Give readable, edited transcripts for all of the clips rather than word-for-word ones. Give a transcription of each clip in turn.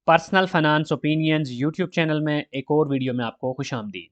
Personal finance opinions YouTube channel में एक और वीडियो में आपको खुशामदीद।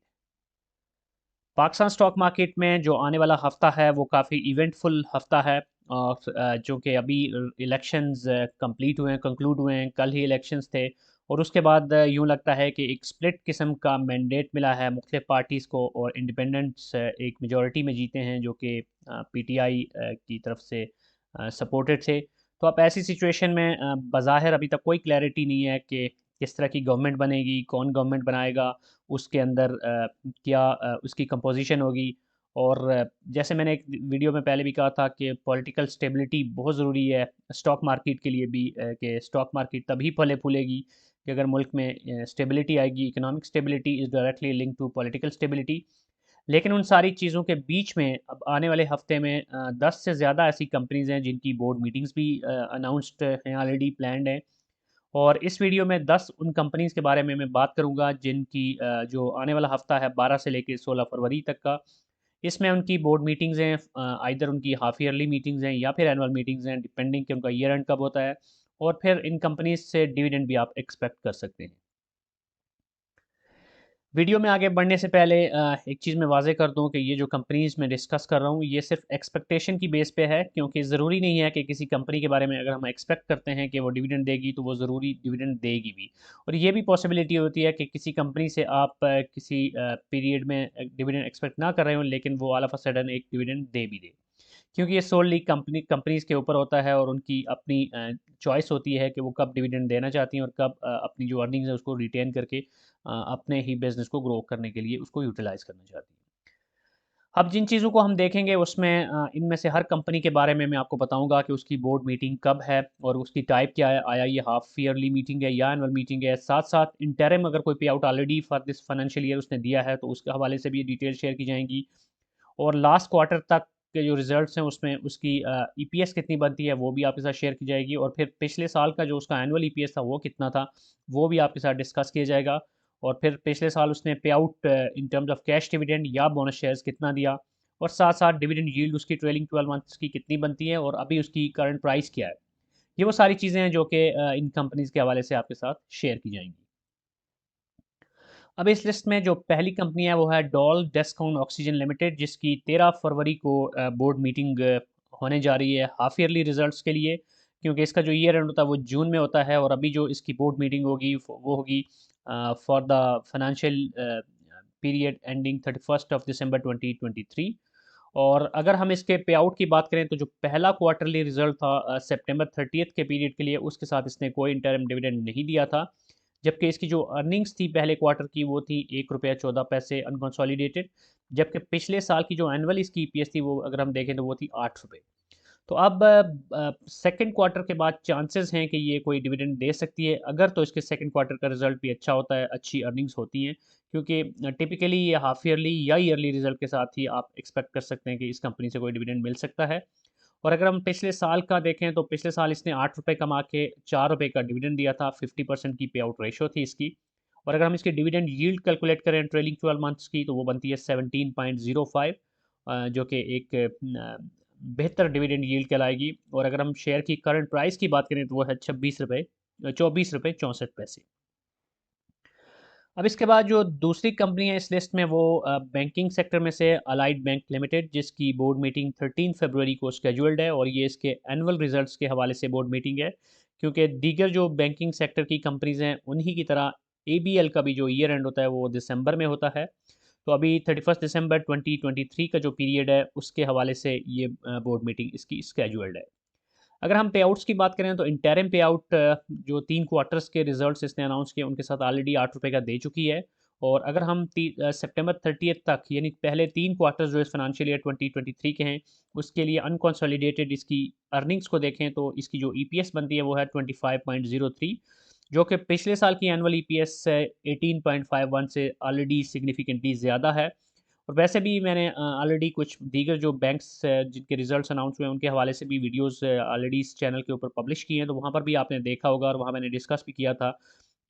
पाकिस्तान स्टॉक मार्केट में जो आने वाला हफ्ता है वो काफ़ी इवेंटफुल हफ्ता है और जो कि अभी इलेक्शंस कंप्लीट हुए हैं, कंक्लूड हुए हैं, कल ही इलेक्शंस थे और उसके बाद यूँ लगता है कि एक स्प्लिट किस्म का मैंडेट मिला है मुख्तलिफ पार्टीज़ को और इंडिपेंडेंट्स एक मेजॉरिटी में जीते हैं जो कि पीटीआई की तरफ से सपोर्टेड थे। तो अब ऐसी सिचुएशन में बज़ाहिर अभी तक कोई क्लैरिटी नहीं है कि किस तरह की गवर्नमेंट बनेगी, कौन गवर्नमेंट बनाएगा, उसके अंदर क्या उसकी कंपोजिशन होगी और जैसे मैंने एक वीडियो में पहले भी कहा था कि पॉलिटिकल स्टेबिलिटी बहुत ज़रूरी है स्टॉक मार्केट के लिए भी कि स्टॉक मार्केट तभी फले फूलेगी कि अगर मुल्क में स्टेबिलिटी आएगी। Economic stability is directly link to political stability. लेकिन उन सारी चीज़ों के बीच में अब आने वाले हफ्ते में 10 से ज़्यादा ऐसी कंपनीज़ हैं जिनकी बोर्ड मीटिंग्स भी अनाउंस्ड हैं, ऑलरेडी प्लान्ड हैं। और इस वीडियो में 10 उन कंपनीज़ के बारे में मैं बात करूँगा जिनकी जो आने वाला हफ्ता है 12 से लेके 16 फरवरी तक का, इसमें उनकी बोर्ड मीटिंग्स हैं, आइदर उनकी हाफ ईयरली मीटिंग्स हैं या फिर एनुअल मीटिंग्स हैं, डिपेंडिंग कि उनका ईयर एंड कब होता है। और फिर इन कंपनीज़ से डिविडेंड भी आप एक्सपेक्ट कर सकते हैं। वीडियो में आगे बढ़ने से पहले एक चीज़ मैं वाज़ेह कर दूँ कि ये जो कंपनीज़ मैं डिस्कस कर रहा हूँ ये सिर्फ एक्सपेक्टेशन की बेस पे है, क्योंकि ज़रूरी नहीं है कि किसी कंपनी के बारे में अगर हम एक्सपेक्ट करते हैं कि वो डिविडेंड देगी तो वो ज़रूरी डिविडेंड देगी भी। और ये भी पॉसिबिलिटी होती है कि किसी कंपनी से आप किसी पीरियड में डिविडेंड एक्सपेक्ट ना कर रहे हो लेकिन वो ऑल ऑफ अ सडन एक डिविडेंड दे भी दे, क्योंकि ये सोलली कंपनीज़ के ऊपर होता है और उनकी अपनी चॉइस होती है कि वो कब डिविडेंड देना चाहती हैं और कब अपनी जो अर्निंग्स है उसको रिटेन करके अपने ही बिज़नेस को ग्रो करने के लिए उसको यूटिलाइज़ करना चाहती हैं। अब जिन चीज़ों को हम देखेंगे उसमें इनमें से हर कंपनी के बारे में मैं आपको बताऊँगा कि उसकी बोर्ड मीटिंग कब है और उसकी टाइप क्या है, आया ये हाफ ईयरली मीटिंग है या एनुअल मीटिंग है। साथ-साथ इंटरिम अगर कोई पे out already for this financial year उसने दिया है तो उसके हवाले से भी डिटेल शेयर की जाएँगी। और लास्ट क्वार्टर तक के जो रिज़ल्ट्स हैं उसमें उसकी ईपीएस कितनी बनती है वो भी आपके साथ शेयर की जाएगी और फिर पिछले साल का जो उसका एनुअल ईपीएस था वो कितना था, वो भी आपके साथ डिस्कस किया जाएगा। और फिर पिछले साल उसने पे out in terms of cash dividend या बोनस शेयर्स कितना दिया और साथ-साथ डिविडेंड यील्ड उसकी ट्रेलिंग 12 मंथ्स की कितनी बनती है और अभी उसकी करंट प्राइस क्या है। ये वो सारी चीज़ें हैं जो कि इन कंपनीज़ के हवाले से आपके साथ शेयर की जाएँगी। अब इस लिस्ट में जो पहली कंपनी है वो है डॉल डेस्कॉन ऑक्सीजन लिमिटेड, जिसकी 13 फरवरी को बोर्ड मीटिंग होने जा रही है हाफ ईयरली रिजल्ट्स के लिए, क्योंकि इसका जो ईयर एंड होता है वो जून में होता है और अभी जो इसकी बोर्ड मीटिंग होगी वो होगी for the financial period ending 31 दिसंबर 2023। और अगर हम इसके पे आउट की बात करें तो जो पहला क्वार्टरली रिजल्ट था सितंबर 30 के पीरियड के लिए, उसके साथ इसने कोई इंटरिम डिविडेंड नहीं दिया था। जबकि इसकी जो अर्निंग्स थी पहले क्वार्टर की वो थी ₹1.14 अनकंसोलिडेटेड, जबकि पिछले साल की जो एनुअल इसकी ईपीएस थी वो अगर हम देखें तो वो थी ₹8। तो अब सेकंड क्वार्टर के बाद चांसेस हैं कि ये कोई डिविडेंड दे सकती है, अगर तो इसके सेकंड क्वार्टर का रिजल्ट भी अच्छा होता है, अच्छी अर्निंग्स होती हैं, क्योंकि टिपिकली ये हाफ ईयरली या ईयरली रिजल्ट के साथ ही आप एक्सपेक्ट कर सकते हैं कि इस कंपनी से कोई डिविडेंड मिल सकता है। और अगर हम पिछले साल का देखें तो पिछले साल इसने ₹8 कमा के ₹4 का डिविडेंड दिया था, 50% की पे आउट रेशियो थी इसकी। और अगर हम इसकी डिविडेंड यील्ड कैलकुलेट करें ट्रेलिंग 12 मंथ्स की तो वो बनती है 17.05, जो कि एक बेहतर डिविडेंड यील्ड कहलाएगी। और अगर हम शेयर की करंट प्राइस की बात करें तो वो है ₹24.64। अब इसके बाद जो दूसरी कंपनी है इस लिस्ट में वो बैंकिंग सेक्टर में से अलाइड बैंक लिमिटेड, जिसकी बोर्ड मीटिंग 13 फरवरी को स्केड्यूल्ड है और ये इसके एनुअल रिजल्ट्स के हवाले से बोर्ड मीटिंग है, क्योंकि दीगर जो बैंकिंग सेक्टर की कंपनीज हैं उन्हीं की तरह एबीएल का भी जो ईयर एंड होता है वो दिसंबर में होता है। तो अभी 31 दिसंबर 2023 का जो पीरियड है उसके हवाले से ये बोर्ड मीटिंग इसकी स्केड्यूल्ड है। अगर हम पे-आउट्स की बात करें तो इंटरिम पे-आउट जो 3 क्वार्टर्स के रिजल्ट्स इसने अनाउंस किए उनके साथ ऑलरेडी ₹8 का दे चुकी है। और अगर हम सितंबर 30 तक यानी पहले 3 क्वार्टर्स जो इस फाइनेंशियल ईयर 2023 के हैं, उसके लिए अनकंसोलिडेटेड इसकी अर्निंग्स को देखें तो इसकी जो ईपीएस बनती है वो है 25.03, जो कि पिछले साल की एनुअल ईपीएस 18.51 से ऑलरेडी सिग्निफिकेंटली ज़्यादा है। और वैसे भी मैंने ऑलरेडी कुछ दीगर जो बैंक्स जिनके रिजल्ट्स अनाउंस हुए हैं उनके हवाले से भी वीडियोस ऑलरेडी इस चैनल के ऊपर पब्लिश किए हैं, तो वहाँ पर भी आपने देखा होगा और वहाँ मैंने डिस्कस भी किया था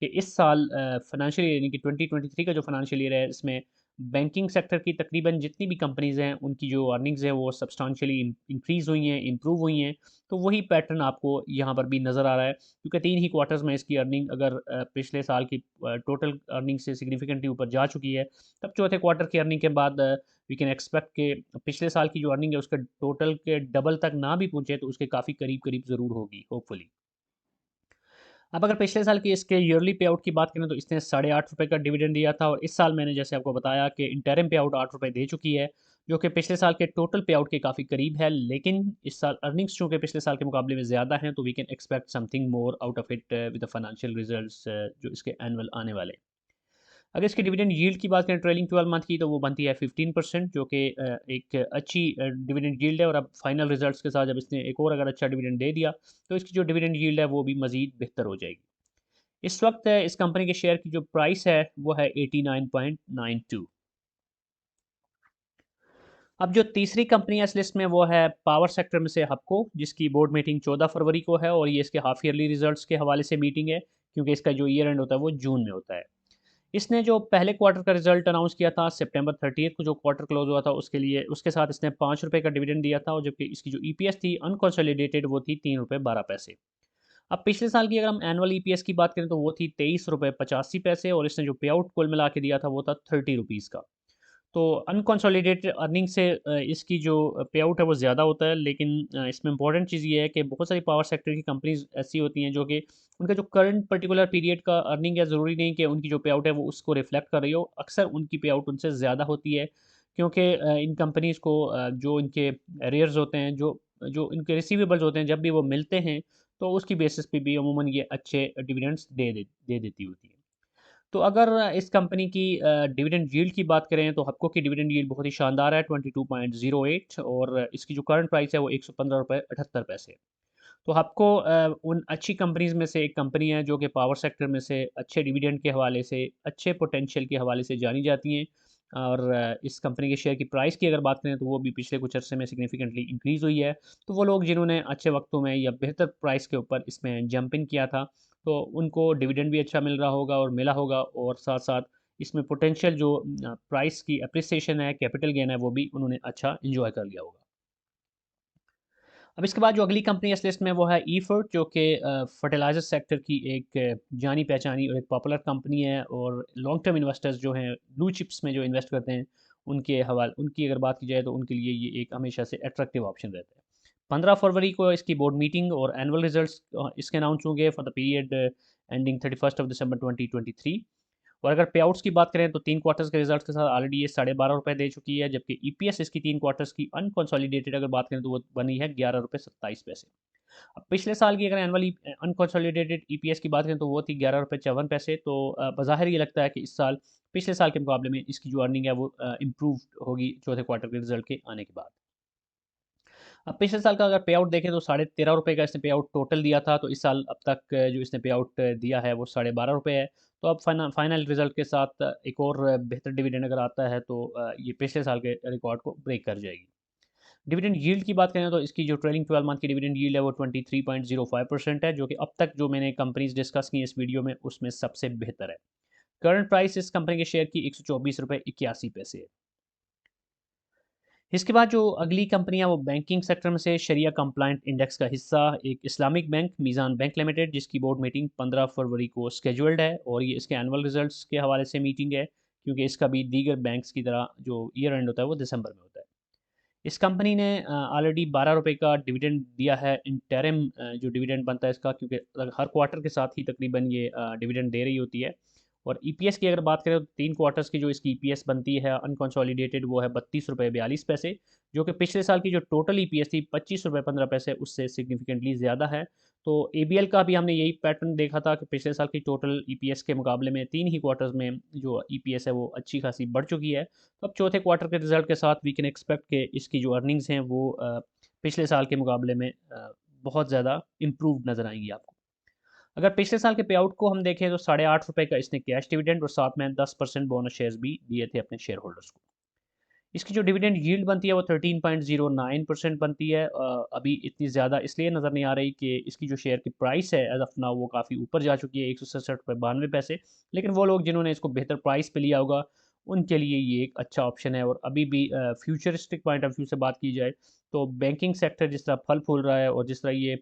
कि इस साल फाइनेंशियल ईयर यानी कि 2023 का जो फाइनेंशियल ईयर है इसमें बैंकिंग सेक्टर की तकरीबन जितनी भी कंपनीज़ हैं, उनकी जो अर्निंग्स हैं वो सब्सटेंशियली इंक्रीज़ हुई हैं, इम्प्रूव हुई हैं। तो वही पैटर्न आपको यहाँ पर भी नज़र आ रहा है, क्योंकि 3 ही क्वार्टर्स में इसकी अर्निंग अगर पिछले साल की टोटल अर्निंग से सिग्निफिकेंटली ऊपर जा चुकी है, तब चौथे क्वार्टर की अर्निंग के बाद वी कैन एक्सपेक्ट कि पिछले साल की जो अर्निंग है उसके टोटल के डबल तक ना भी पहुँचे, तो उसके काफ़ी करीब-करीब ज़रूर होगी होपफुली। अब अगर पिछले साल की इसके ईयरली पे आउट की बात करें तो इसने ₹8.5 का डिविडेंड दिया था, और इस साल मैंने जैसे आपको बताया कि इंटरिम पे आउट ₹8 दे चुकी है, जो कि पिछले साल के टोटल पे आउट के काफ़ी करीब है। लेकिन इस साल अर्निंग्स चूँकि पिछले साल के मुकाबले में ज़्यादा हैं, तो we can expect something more out of it with the financial results जो इसके एनुअल आने वाले हैं। अगर इसकी डिविडेंड यील्ड की बात करें ट्रेलिंग 12 मंथ की, तो वो बनती है 15%, जो कि एक अच्छी डिविडेंड यील्ड है। और अब फाइनल रिजल्ट्स के साथ जब इसने एक और अगर अच्छा डिविडेंड दे दिया, तो इसकी जो डिविडेंड यील्ड है वो भी मज़ीद बेहतर हो जाएगी। इस वक्त इस कंपनी के शेयर की जो प्राइस है वो है 89.92। अब जो तीसरी कंपनी है इस लिस्ट में वो है पावर सेक्टर में से हबको, जिसकी बोर्ड मीटिंग 14 फरवरी को है, और ये इसके हाफ ईयरली रिजल्ट्स के हवाले से मीटिंग है, क्योंकि इसका जो ईयर एंड होता है वो जून में होता है। इसने जो पहले क्वार्टर का रिजल्ट अनाउंस किया था सितंबर 30 को, जो क्वार्टर क्लोज हुआ था उसके लिए, उसके साथ इसने ₹5 का डिविडेंड दिया था, और जबकि इसकी जो ईपीएस थी अनकंसोलिडेटेड वो थी ₹3.12। अब पिछले साल की अगर हम एनुअल ईपीएस की बात करें तो वो थी ₹23.85, और इसने जो पे आउट कुल मिला के दिया था वो था ₹30 का। तो अनकंसोलिडेटेड अर्निंग से इसकी जो पे आउट है वो ज़्यादा होता है, लेकिन इसमें इंपॉर्टेंट चीज़ ये है कि बहुत सारी पावर सेक्टर की कंपनीज़ ऐसी होती हैं जो कि उनका जो करंट पर्टिकुलर पीरियड का अर्निंग है, ज़रूरी नहीं कि उनकी जो पे आउट है वो उसको रिफ्लेक्ट कर रही हो। अक्सर उनकी पे आउट उनसे ज़्यादा होती है, क्योंकि इन कंपनीज़ को जो इनके अरियर्स होते हैं, जो जो इनके रिसीवेबल्स होते हैं, जब भी वो मिलते हैं, तो उसकी बेसिस पे भी अमूमन ये अच्छे डिविडेंड्स दे देती होती है। तो अगर इस कंपनी की डिविडेंड यील्ड की बात करें तो हबको की डिविडेंड यील्ड बहुत ही शानदार है 22.08, और इसकी जो करंट प्राइस है वो ₹115.78। तो हबको उन अच्छी कंपनीज़ में से एक कंपनी है जो कि पावर सेक्टर में से अच्छे डिविडेंड के हवाले से, अच्छे पोटेंशियल के हवाले से जानी जाती हैं। और इस कंपनी के शेयर की प्राइस की अगर बात करें तो वो भी पिछले कुछ अरसे में सिग्निफिकेंटली इंक्रीज़ हुई है। तो वो लोग जिन्होंने अच्छे वक्तों में या बेहतर प्राइस के ऊपर इसमें जंप इन किया था, तो उनको डिविडेंड भी अच्छा मिल रहा होगा और मिला होगा, और साथ-साथ इसमें पोटेंशियल जो प्राइस की एप्रिसिएशन है, कैपिटल गेन है, वो भी उन्होंने अच्छा एन्जॉय कर लिया होगा। अब इसके बाद जो अगली कंपनी है इस लिस्ट में वो है ईफर्ट, जो कि फर्टिलाइज़र सेक्टर की एक जानी-पहचानी और एक पॉपुलर कंपनी है, और लॉन्ग टर्म इन्वेस्टर्स जो हैं, ब्लू चिप्स में जो इन्वेस्ट करते हैं, उनकी अगर बात की जाए तो उनके लिए ये एक हमेशा से अट्रैक्टिव ऑप्शन रहता है। 15 फरवरी को इसकी बोर्ड मीटिंग और एनुअल रिजल्ट्स इसके अनाउंस होंगे फॉर द पीरियड एंडिंग 31 दिसंबर 2023। और अगर पे आउट्स की बात करें तो 3 क्वार्टर्स के रिजल्ट्स के साथ ऑलरेडी ये ₹12.5 दे चुकी है, जबकि ईपीएस इसकी 3 क्वार्टर्स की अनकंसोलिडेटेड अगर बात करें तो वो बनी है ₹11.27। अब पिछले साल की अगर एनुअली अनकंसोलिडेटेड ईपीएस की बात करें तो वो थी ₹11.54। तो बज़ाहिर ये लगता है कि इस साल पिछले साल के मुकाबले में इसकी जो अर्निंग है वो इम्प्रूव होगी चौथे क्वार्टर के रिजल्ट के आने के बाद। अब पिछले साल का अगर पे आउट देखें तो ₹13.5 का इसने पे आउट टोटल दिया था, तो इस साल अब तक जो इसने पे आउट दिया है वो ₹12.5 है। तो अब फाइनल रिज़ल्ट के साथ एक और बेहतर डिविडेंड अगर आता है तो ये पिछले साल के रिकॉर्ड को ब्रेक कर जाएगी। डिविडेंड यील्ड की बात करें तो इसकी जो ट्रेलिंग 12 मंथ की डिविडेंड यील्ड है वो 23.05% है, जो कि अब तक जो मैंने कंपनीज़ डिस्कस की हैं इस वीडियो में उसमें सबसे बेहतर है। करंट प्राइस इस कंपनी के शेयर की ₹124.81 है। इसके बाद जो अगली कंपनी है वो बैंकिंग सेक्टर में से शरिया कंप्लाइंट इंडेक्स का हिस्सा एक इस्लामिक बैंक मीज़ान बैंक लिमिटेड, जिसकी बोर्ड मीटिंग 15 फरवरी को स्केड्यूल्ड है, और ये इसके एनुअल रिजल्ट्स के हवाले से मीटिंग है, क्योंकि इसका भी दीगर बैंक्स की तरह जो ईयर एंड होता है वो दिसंबर में होता है। इस कंपनी ने ऑलरेडी ₹12 का डिविडेंड दिया है, इंटरिम जो डिविडेंड बनता है इसका, क्योंकि हर क्वार्टर के साथ ही तकरीबन ये डिविडेंड दे रही होती है। और ईपीएस की अगर बात करें तो 3 क्वार्टर्स की जो इसकी ईपीएस बनती है अनकंसोलिडेटेड वो है ₹32.42, जो कि पिछले साल की जो टोटल ईपीएस थी ₹25.15 उससे सिग्निफिकेंटली ज़्यादा है। तो एबीएल का भी हमने यही पैटर्न देखा था कि पिछले साल की टोटल ईपीएस के मुकाबले में 3 ही क्वार्टर्स में जो ईपीएस है वो अच्छी खासी बढ़ चुकी है। तो अब चौथे क्वार्टर के रिजल्ट के साथ वी कैन एक्सपेक्ट कि इसकी जो अर्निंग्स हैं वो पिछले साल के मुकाबले में बहुत ज़्यादा इम्प्रूव्ड नज़र आएंगी आपको। अगर पिछले साल के पे आउट को हम देखें तो ₹8.5 का इसने कैश डिविडेंड और साथ में 10% बोनस शेयर्स भी दिए थे अपने शेयर होल्डर्स को। इसकी जो डिविडेंड यील्ड बनती है वो 13.09% बनती है। अभी इतनी ज़्यादा इसलिए नज़र नहीं आ रही कि इसकी जो शेयर की प्राइस है एज़ ऑफ नाउ वो काफ़ी ऊपर जा चुकी है ₹167.92। लेकिन वो लोग जिन्होंने इसको बेहतर प्राइस पे लिया होगा उनके लिए ये एक अच्छा ऑप्शन है। और अभी भी फ्यूचरिस्टिक पॉइंट ऑफ व्यू से बात की जाए तो बैंकिंग सेक्टर जिस तरह फल फूल रहा है और जिस तरह ये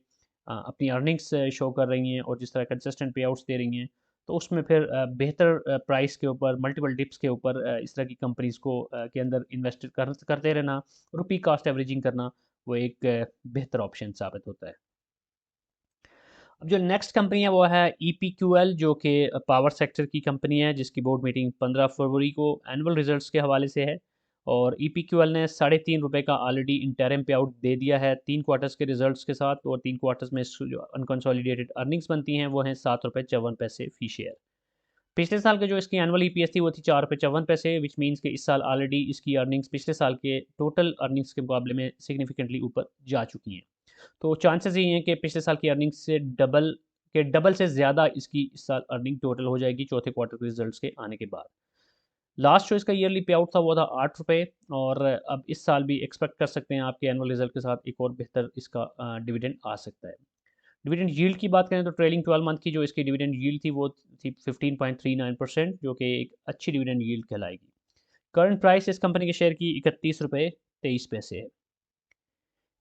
अपनी अर्निंग्स शो कर रही हैं और जिस तरह कंसिस्टेंट पे आउट्स दे रही हैं, तो उसमें फिर बेहतर प्राइस के ऊपर, मल्टीपल डिप्स के ऊपर इस तरह की कंपनीज़ को के अंदर इन्वेस्ट करते रहना, रुपी कॉस्ट एवरेजिंग करना, वो एक बेहतर ऑप्शन साबित होता है। अब जो नेक्स्ट कंपनी है वो है EPQL, जो कि पावर सेक्टर की कंपनी है, जिसकी बोर्ड मीटिंग 15 फरवरी को एनुअल रिजल्ट्स के हवाले से है। और EPQL ने ₹3.5 का ऑलरेडी इंटरिम पे आउट दे दिया है 3 क्वार्टर्स के रिजल्ट्स के साथ, और 3 क्वार्टर्स में जो अनकंसोलिडेटेड अर्निंग्स बनती हैं वो हैं ₹7.54 फ़ी शेयर। पिछले साल के जो इसकी एनुअल ईपीएस थी वो थी ₹4.54, विच मीन्स कि इस साल ऑलरेडी इसकी अर्निंग्स पिछले साल के टोटल अर्निंग्स के मुकाबले में सिग्निफिकेंटली ऊपर जा चुकी हैं। तो चांसेस ये हैं कि पिछले साल की अर्निंग्स से डबल से ज़्यादा इसकी इस साल अर्निंग टोटल हो जाएगी चौथे क्वार्टर के रिजल्ट्स के आने के बाद। लास्ट जो इसका ईयरली पे आउट था वो था ₹8, और अब इस साल भी एक्सपेक्ट कर सकते हैं आपके एनुअल रिजल्ट के साथ एक और बेहतर इसका डिविडेंड आ सकता है। डिविडेंड यील्ड की बात करें तो ट्रेलिंग 12 मंथ की जो इसकी डिविडेंड यील्ड थी वो थी 15.39%, जो कि एक अच्छी डिविडेंड यील्ड कहलाएगी। करंट प्राइस इस कंपनी के शेयर की ₹31.23 है।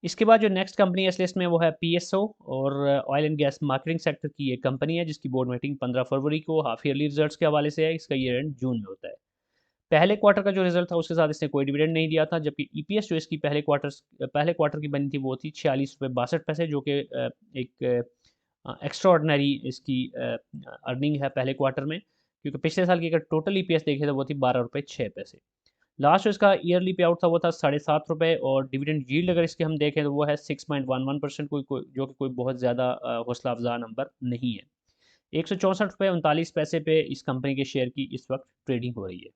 इसके बाद जो नेक्स्ट कंपनी है इस लिस्ट में वो है PSO, और oil and gas marketing sector की एक कंपनी है जिसकी बोर्ड मीटिंग 15 फरवरी को हाफ ईयरली रिजल्ट्स के हवाले से है। इसका ईयर एंड जून में होता है। पहले क्वार्टर का जो रिजल्ट था उसके साथ इसने कोई डिविडेंड नहीं दिया था, जबकि ईपीएस जो इसकी पहले क्वार्टर की बनी थी वो थी ₹46.62, जो कि एक एक्स्ट्रा ऑर्डिनरी इसकी अर्निंग है पहले क्वार्टर में, क्योंकि पिछले साल की अगर टोटल ईपीएस देखें तो वो थी ₹12.06। लास्ट जो इसका ईयरली पे आउट था वो था ₹7.5, और डिविडेंड यील्ड अगर इसके हम देखें तो वो है 6.11%, जो कि कोई बहुत ज़्यादा हौसला अफजा नंबर नहीं है। ₹164.39 पे इस कंपनी के शेयर की इस वक्त ट्रेडिंग हो रही है।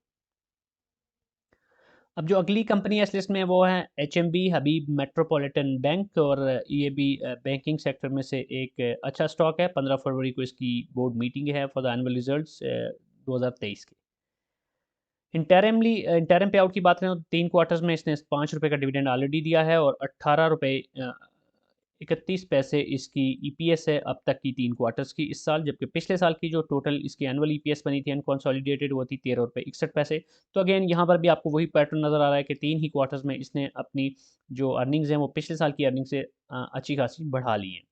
अब जो अगली कंपनी है इस लिस्ट में वो है HMB हबीब मेट्रोपॉलिटन बैंक, और ये भी बैंकिंग सेक्टर में से एक अच्छा स्टॉक है। 15 फरवरी को इसकी बोर्ड मीटिंग है फॉर द एनुअल रिजल्ट्स 2023 की। इंटरिम पे आउट की बात करें तो 3 क्वार्टर्स में इसने ₹5 का डिविडेंड ऑलरेडी दिया है, और ₹18.31 इसकी ईपीएस है अब तक की 3 क्वार्टर्स की इस साल, जबकि पिछले साल की जो टोटल इसकी एनुअल ईपीएस बनी थी अनकंसोलिडेटेड वो थी ₹13.61। तो अगेन यहाँ पर भी आपको वही पैटर्न नज़र आ रहा है कि 3 ही क्वार्टर्स में इसने अपनी जो अर्निंग्स हैं वो पिछले साल की अर्निंग से अच्छी खासी बढ़ा ली हैं।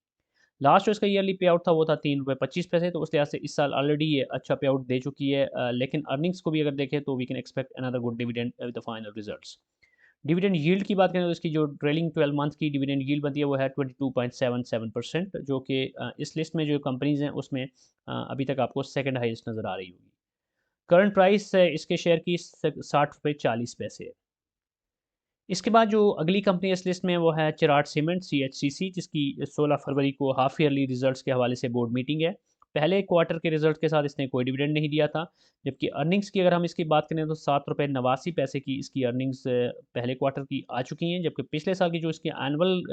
लास्ट जो इसका ईयरली पे आउट था वो था ₹3.25, तो उस लिहाज से इस साल ऑलरेडी ये अच्छा पे आउट दे चुकी है, लेकिन अर्निंग्स को भी अगर देखें तो we can expect another good dividend with the final results. Dividend yield की बात करें तो इसकी जो ट्रेलिंग 12 मंथ की डिविडेंड यील्ड बनती है वो है 22.77%, जो कि इस लिस्ट में जो कंपनीज हैं उसमें अभी तक आपको सेकंड हाईएस्ट नज़र आ रही होगी। करंट प्राइस इसके शेयर की ₹60.40 है। इसके बाद जो अगली कंपनी इस लिस्ट में वो है चिराट सीमेंट CHCC, जिसकी 16 फरवरी को हाफ ईयरली रिजल्ट्स के हवाले से बोर्ड मीटिंग है। पहले क्वार्टर के रिजल्ट के साथ इसने कोई डिविडेंड नहीं दिया था, जबकि अर्निंग्स की अगर हम इसकी बात करें तो ₹7.89 की इसकी अर्निंग्स पहले क्वार्टर की आ चुकी हैं, जबकि पिछले साल की जो इसकी एनुअल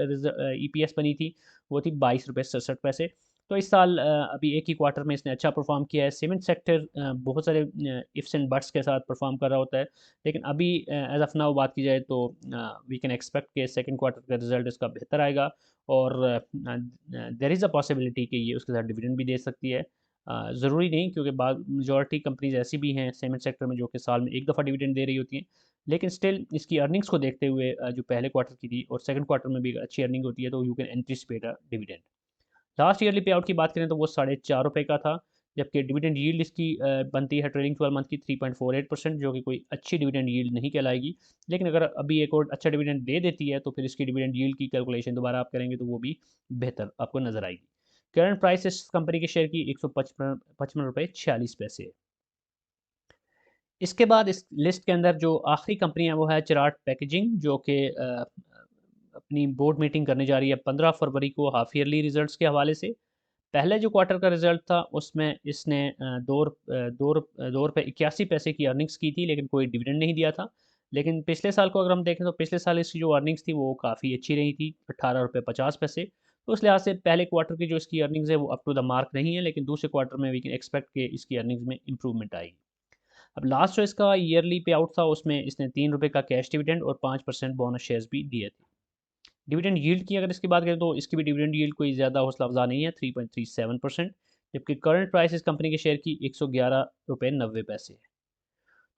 ईपीएस बनी थी वो थी ₹22.67। तो इस साल अभी एक ही क्वार्टर में इसने अच्छा परफॉर्म किया है। सीमेंट सेक्टर बहुत सारे इफ्स एंड बट्स के साथ परफॉर्म कर रहा होता है, लेकिन अभी एज ऑफ नाउ बात की जाए तो वी कैन एक्सपेक्ट कि सेकंड क्वार्टर का रिजल्ट इसका बेहतर आएगा, और देयर इज़ अ पॉसिबिलिटी कि ये उसके साथ डिविडेंड भी दे सकती है। ज़रूरी नहीं, क्योंकि बाद मेजॉरिटी कंपनीज ऐसी भी हैं सीमेंट सेक्टर में जो कि साल में एक दफ़ा डिविडेंड दे रही होती हैं, लेकिन स्टिल इसकी अर्निंग्स को देखते हुए जो पहले क्वार्टर की थी और सेकंड क्वार्टर में भी अच्छी अर्निंग होती है तो you can anticipate a dividend. Last yearly पे आउट की बात करें तो वो ₹4.5 का था, जबकि डिविडेंड यील्ड इसकी बनती है ट्रेलिंग 12 मंथ की 3.48%, जो कि कोई अच्छी डिविडेंड यील्ड नहीं कहलाएगी। लेकिन अगर अभी एक और अच्छा डिविडेंड दे देती है तो फिर इसकी डिविडेंड यील्ड की कैलकुलेशन दोबारा आप करेंगे तो वो भी बेहतर आपको नज़र आएगी। करंट प्राइस इस कंपनी के शेयर की ₹155.46 है। इसके बाद इस लिस्ट के अंदर जो आखिरी कंपनी है वो है चिराट पैकेजिंग, जो कि अपनी बोर्ड मीटिंग करने जा रही है 15 फरवरी को हाफ ईयरली रिजल्ट्स के हवाले से। पहले जो क्वार्टर का रिजल्ट था उसमें इसने ₹2.81 की अर्निंग्स की थी, लेकिन कोई डिविडेंड नहीं दिया था। लेकिन पिछले साल को अगर हम देखें तो पिछले साल इसकी जो अर्निंग्स थी वो काफ़ी अच्छी रही थी, ₹18.50। तो उस लिहाज से पहले क्वार्टर की जो इसकी अर्निंग्स है वो अप टू द मार्क नहीं है, लेकिन दूसरे क्वार्टर में वी कैन एक्सपेक्ट कि इसकी अर्निंग्स में इंप्रूवमेंट आएगी। अब लास्ट जो इसका ईयरली पे आउट था उसमें इसने ₹3 का कैश डिविडेंड और 5% बोनस शेयर्स भी दिए थे। डिविडेंड यील्ड की अगर इसकी बात करें तो इसकी भी डिविडेंड यील्ड कोई ज़्यादा हौसला अफजा नहीं है, 3.37%, जबकि करंट प्राइस इस कंपनी के शेयर की ₹111.90 है।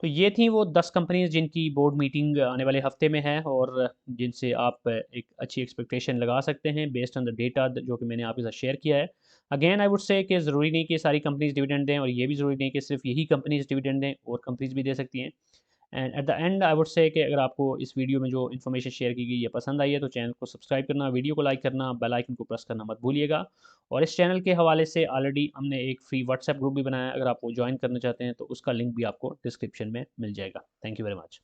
तो ये थी वो 10 कंपनीज़ जिनकी बोर्ड मीटिंग आने वाले हफ्ते में है और जिनसे आप एक अच्छी एक्सपेक्टेशन लगा सकते हैं बेस्ड ऑन द डेटा जो कि मैंने आपके साथ शेयर किया है। अगेन आई वुड से कि ज़रूरी नहीं कि सारी कंपनीज़ डिविडेंड दें और ये भी ज़रूरी नहीं कि सिर्फ यही कंपनीज़ डिविडेंड दें, और कंपनीज़ भी दे सकती हैं। And at the and I would say कि अगर आपको इस वीडियो में जो इन्फॉर्मेशन शेयर की गई है पसंद आई है तो चैनल को सब्सक्राइब करना, वीडियो को लाइक करना, बेल आइकन को प्रेस करना मत भूलिएगा। और इस चैनल के हवाले से ऑलरेडी हमने एक फ्री व्हाट्सएप ग्रुप भी बनाया है, अगर आप वो ज्वाइन करना चाहते हैं तो उसका लिंक भी आपको डिस्क्रिप्शन में मिल जाएगा। Thank you very much.